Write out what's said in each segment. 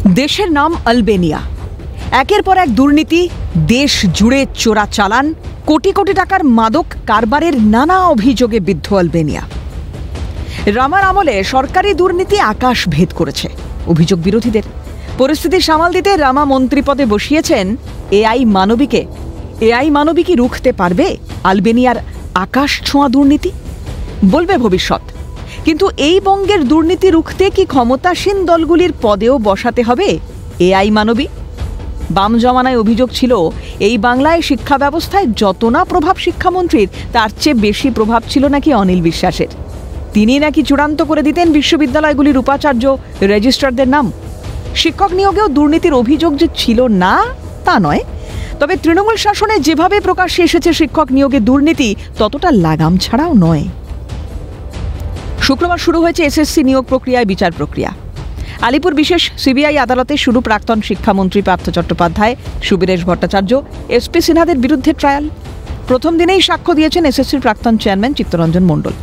দেশের নাম আলবেনিয়া। একের পর এক দুর্নীতি, দেশ জুড়ে চোরাচালান, কোটি কোটি টাকার মাদক কারবারের নানা অভিযোগে বিদ্ধ আলবেনিয়া। রামার আমলে সরকারি দুর্নীতি আকাশ ভেদ করেছে অভিযোগ বিরোধীদের। পরিস্থিতি সামাল দিতে রামা মন্ত্রী পদে বসিয়েছেন এআই মানবীকে। এআই মানবী কি রুখতে পারবে আলবেনিয়ার আকাশ ছোঁয়া দুর্নীতি? বলবে ভবিষ্যৎ। কিন্তু এই বঙ্গের দুর্নীতি রুখতে কি ক্ষমতাসীন দলগুলির পদেও বসাতে হবে এআই মানবী? বাম জমানায় অভিযোগ ছিল এই বাংলায় শিক্ষা ব্যবস্থায় যত না প্রভাব শিক্ষামন্ত্রীর, তার চেয়ে বেশি প্রভাব ছিল নাকি অনিল বিশ্বাসের। তিনি নাকি চূড়ান্ত করে দিতেন বিশ্ববিদ্যালয়গুলির উপাচার্য রেজিস্ট্রারদের নাম। শিক্ষক নিয়োগেও দুর্নীতির অভিযোগ যে ছিল না তা নয়, তবে তৃণমূল শাসনে যেভাবে প্রকাশ্যে এসেছে শিক্ষক নিয়োগে দুর্নীতি ততটা লাগাম ছাড়াও নয়। শুক্রবার শুরু হয়েছে এসএসসি নিয়োগ প্রক্রিয়ায় বিচার প্রক্রিয়া। আলিপুর বিশেষ সিবিআই আদালতে শুরু প্রাক্তন শিক্ষামন্ত্রী পার্থ চট্টোপাধ্যায়, সুবীরেশ ভট্টাচার্য, এসপি সিনহাদের বিরুদ্ধে ট্রায়াল। প্রথম দিনেই সাক্ষ্য দিয়েছেন এসএসসির প্রাক্তন চেয়ারম্যান চিত্তরঞ্জন মণ্ডল।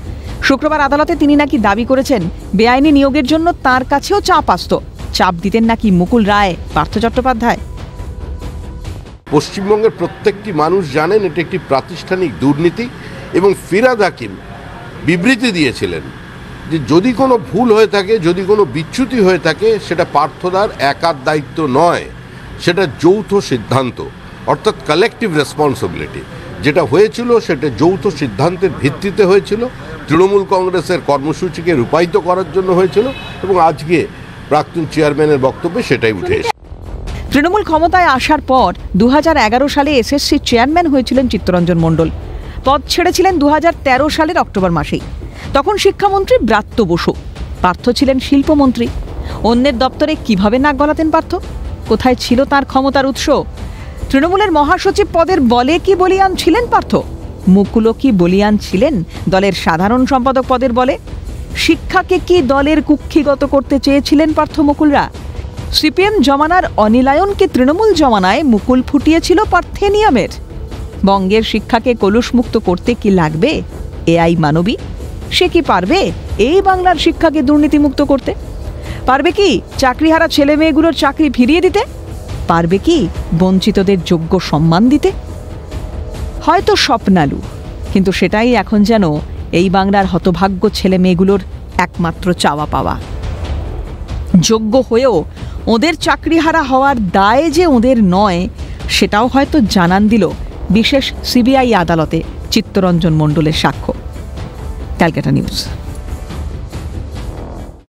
শুক্রবার আদালতে তিনি নাকি দাবি করেছেন বেআইনি নিয়োগের জন্য তার কাছেও চাপ আসত। চাপ দিতেন নাকি মুকুল রায়, পার্থ চট্টোপাধ্যায়। পশ্চিমবঙ্গের প্রত্যেকটি মানুষ জানেন এটা একটি প্রাতিষ্ঠানিক দুর্নীতি, এবং ফিরহাদ হাকিম বিবৃতি দিয়েছিলেন যে যদি কোনো ভুল হয়ে থাকে, যদি কোনো বিচ্যুতি হয়ে থাকে, সেটা পার্থদার একার দায়িত্ব নয়, সেটা যৌথ সিদ্ধান্ত, অর্থাৎ কালেকটিভ রেসপন্সিবিলিটি। যেটা হয়েছিল সেটা যৌথ সিদ্ধান্তের ভিত্তিতে হয়েছিল, তৃণমূল কংগ্রেসের কর্মসূচিকে রূপায়িত করার জন্য হয়েছিল, এবং আজকে প্রাক্তন চেয়ারম্যানের বক্তব্যে সেটাই উঠে এসেছে। তৃণমূল ক্ষমতায় আসার পর 2011 সালে এসএসসি চেয়ারম্যান হয়েছিলেন চিত্তরঞ্জন মণ্ডল। পদ ছেড়েছিলেন 2013 সালের অক্টোবর মাসেই। তখন শিক্ষামন্ত্রী ব্রাত্য বসু, পার্থ ছিলেন শিল্পমন্ত্রী। অন্যের দপ্তরে কিভাবে নাক গলাতেন পার্থ? কোথায় ছিল তার ক্ষমতার উৎস? তৃণমূলের মহাসচিব পদের বলে কি বলিয়ান ছিলেন পার্থ? মুকুলও কি বলিয়ান ছিলেন দলের সাধারণ সম্পাদক পদের বলে? শিক্ষাকে কি দলের কুক্ষিগত করতে চেয়েছিলেন পার্থ মুকুলরা? সিপিএম জমানার অনিলায়নকে তৃণমূল জমানায় মুকুল ফুটিয়েছিল পার্থেনিয়ামের। বঙ্গের শিক্ষাকে কলুষমুক্ত করতে কি লাগবে এআই মানবী? সে কি পারবে এই বাংলার শিক্ষাকে দুর্নীতিমুক্ত করতে? পারবে কি চাকরিহারা ছেলে মেয়েগুলোর চাকরি ফিরিয়ে দিতে? পারবে কি বঞ্চিতদের যোগ্য সম্মান দিতে? হয়তো স্বপ্নালু, কিন্তু সেটাই এখন যেন এই বাংলার হতভাগ্য ছেলে মেয়েগুলোর একমাত্র চাওয়া পাওয়া। যোগ্য হয়েও ওদের চাকরিহারা হওয়ার দায় যে ওদের নয়, সেটাও হয়তো জানান দিল বিশেষ সিবিআই আদালতে চিত্তরঞ্জন মণ্ডলের সাক্ষ্য। ক্যালকাটা নিউজ।